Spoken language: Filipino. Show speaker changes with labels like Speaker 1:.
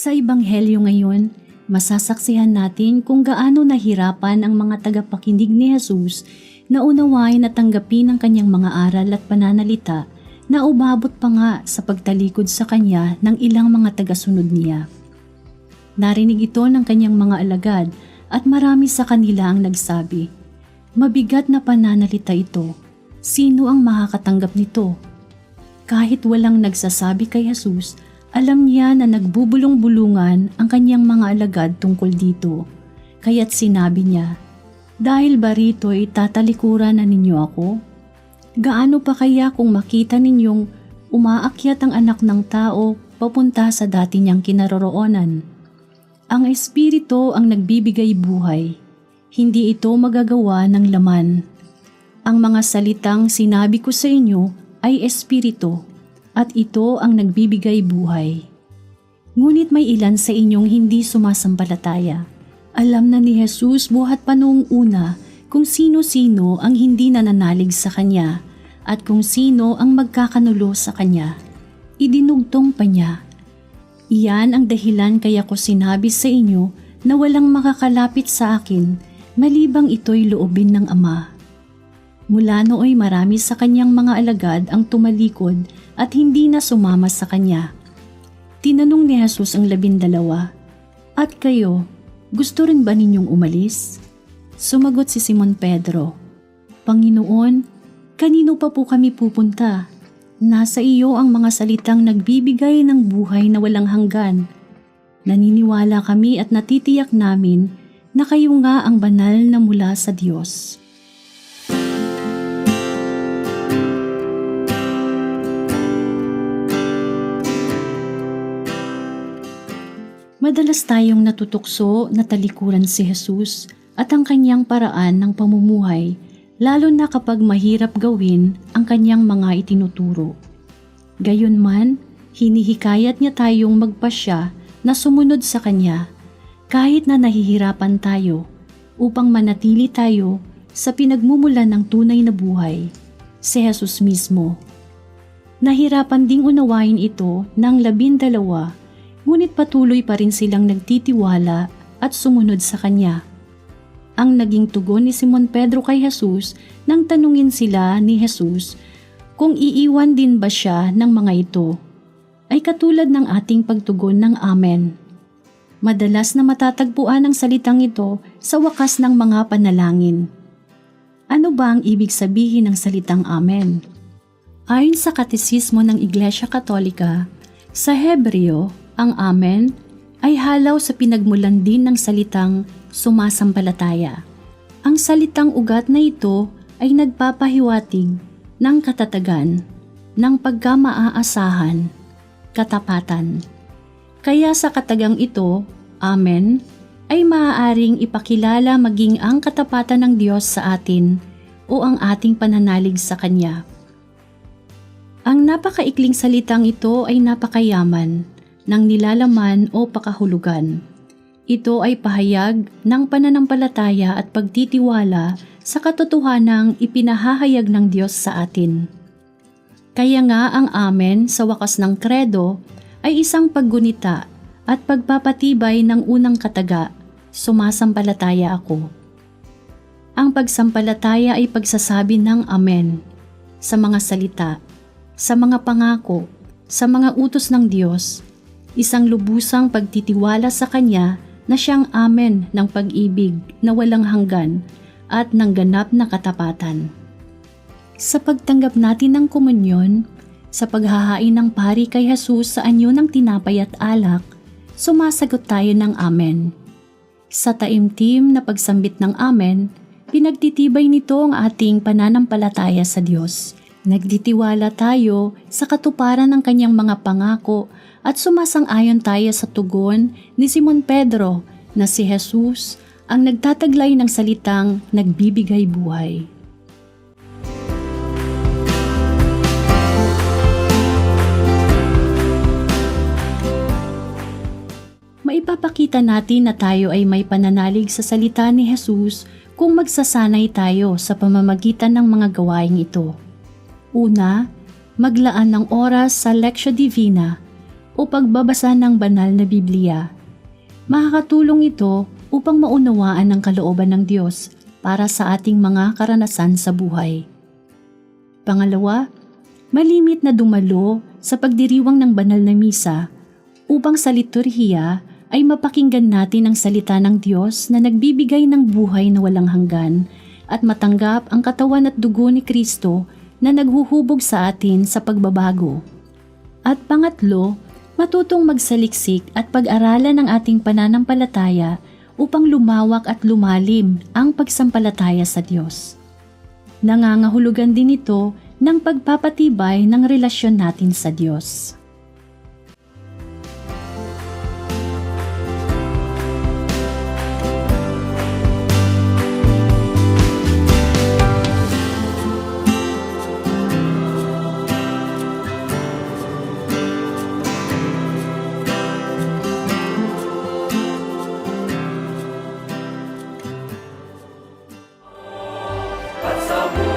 Speaker 1: Sa Ebanghelyo ngayon, masasaksihan natin kung gaano nahirapan ang mga tagapakinig ni Jesus na unawain at tanggapin ang kanyang mga aral at pananalita na umabot pa nga sa pagtalikod sa kanya ng ilang mga tagasunod niya. Narinig ito ng kanyang mga alagad at marami sa kanila ang nagsabi, "Mabigat na pananalita ito. Sino ang makakatanggap nito?" Kahit walang nagsasabi kay Jesus, alam niya na nagbubulong-bulungan ang kanyang mga alagad tungkol dito. Kaya't sinabi niya, "Dahil ba rito'y tatalikuran na ninyo ako? Gaano pa kaya kung makita ninyong umaakyat ang anak ng tao papunta sa dati niyang kinaroroonan? Ang Espiritu ang nagbibigay buhay. Hindi ito magagawa ng laman. Ang mga salitang sinabi ko sa inyo ay Espiritu, at ito ang nagbibigay buhay. Ngunit may ilan sa inyong hindi sumasampalataya. Alam na ni Jesus buhat pa noong una kung sino-sino ang hindi nananalig sa Kanya at kung sino ang magkakanulo sa Kanya. Idinugtong pa niya, "Iyan ang dahilan kaya ko sinabi sa inyo na walang makakalapit sa akin malibang ito'y loobin ng Ama." Mula nooy marami sa kanyang mga alagad ang tumalikod at hindi na sumama sa kanya. Tinanong ni Jesus ang 12, "At kayo, gusto rin ba ninyong umalis?" Sumagot si Simon Pedro, "Panginoon, kanino pa po kami pupunta? Nasa iyo ang mga salitang nagbibigay ng buhay na walang hanggan. Naniniwala kami at natitiyak namin na kayo nga ang banal na mula sa Diyos." Madalas tayong natutukso na talikuran si Jesus at ang kanyang paraan ng pamumuhay, lalo na kapag mahirap gawin ang kanyang mga itinuturo. Gayunman, hinihikayat niya tayong magpasya na sumunod sa kanya, kahit na nahihirapan tayo, upang manatili tayo sa pinagmumulan ng tunay na buhay, si Jesus mismo. Nahirapan ding unawain ito ng 12, ngunit patuloy pa rin silang nagtitiwala at sumunod sa kanya. Ang naging tugon ni Simon Pedro kay Jesus nang tanungin sila ni Jesus kung iiwan din ba siya ng mga ito, ay katulad ng ating pagtugon ng Amen. Madalas na matatagpuan ang salitang ito sa wakas ng mga panalangin. Ano ba ang ibig sabihin ng salitang Amen? Ayon sa Katesismo ng Iglesia Katolika, sa Hebreo, ang Amen ay halaw sa pinagmulan din ng salitang sumasampalataya. Ang salitang ugat na ito ay nagpapahiwatig ng katatagan, ng pagkamaaasahan, katapatan. Kaya sa katagang ito, Amen, ay maaaring ipakilala maging ang katapatan ng Diyos sa atin o ang ating pananalig sa Kanya. Ang napakaikling salitang ito ay napakayaman ng nilalaman o pakahulugan. Ito ay pahayag ng pananampalataya at pagtitiwala sa katotohanang ipinahahayag ng Diyos sa atin. Kaya nga ang Amen sa wakas ng kredo ay isang paggunita at pagpapatibay ng unang kataga, sumasampalataya ako. Ang pagsampalataya ay pagsasabi ng Amen sa mga salita, sa mga pangako, sa mga utos ng Diyos, isang lubusang pagtitiwala sa Kanya na siyang Amen ng pag-ibig na walang hanggan at ng ganap na katapatan. Sa pagtanggap natin ng komunyon, sa paghahain ng pari kay Jesus sa anyo ng tinapay at alak, sumasagot tayo ng Amen. Sa taimtim na pagsambit ng Amen, pinagtitibay nito ang ating pananampalataya sa Diyos. Nagtitiwala tayo sa katuparan ng Kanyang mga pangako at sumasang-ayon tayo sa tugon ni Simon Pedro na si Jesus ang nagtataglay ng salitang nagbibigay buhay. Maipapakita natin na tayo ay may pananalig sa salita ni Jesus kung magsasanay tayo sa pamamagitan ng mga gawaing ito. Una, maglaan ng oras sa Lectio Divina o pagbabasa ng banal na Biblia. Makakatulong ito upang maunawaan ang kalooban ng Diyos para sa ating mga karanasan sa buhay. Pangalawa, malimit na dumalo sa pagdiriwang ng banal na misa upang sa liturhiya ay mapakinggan natin ang salita ng Diyos na nagbibigay ng buhay na walang hanggan at matanggap ang katawan at dugo ni Kristo na naghuhubog sa atin sa pagbabago. At pangatlo, matutong magsaliksik at pag-aralan ang ating pananampalataya upang lumawak at lumalim ang pagsampalataya sa Diyos. Nangangahulugan din ito ng pagpapatibay ng relasyon natin sa Diyos.
Speaker 2: At sa buhay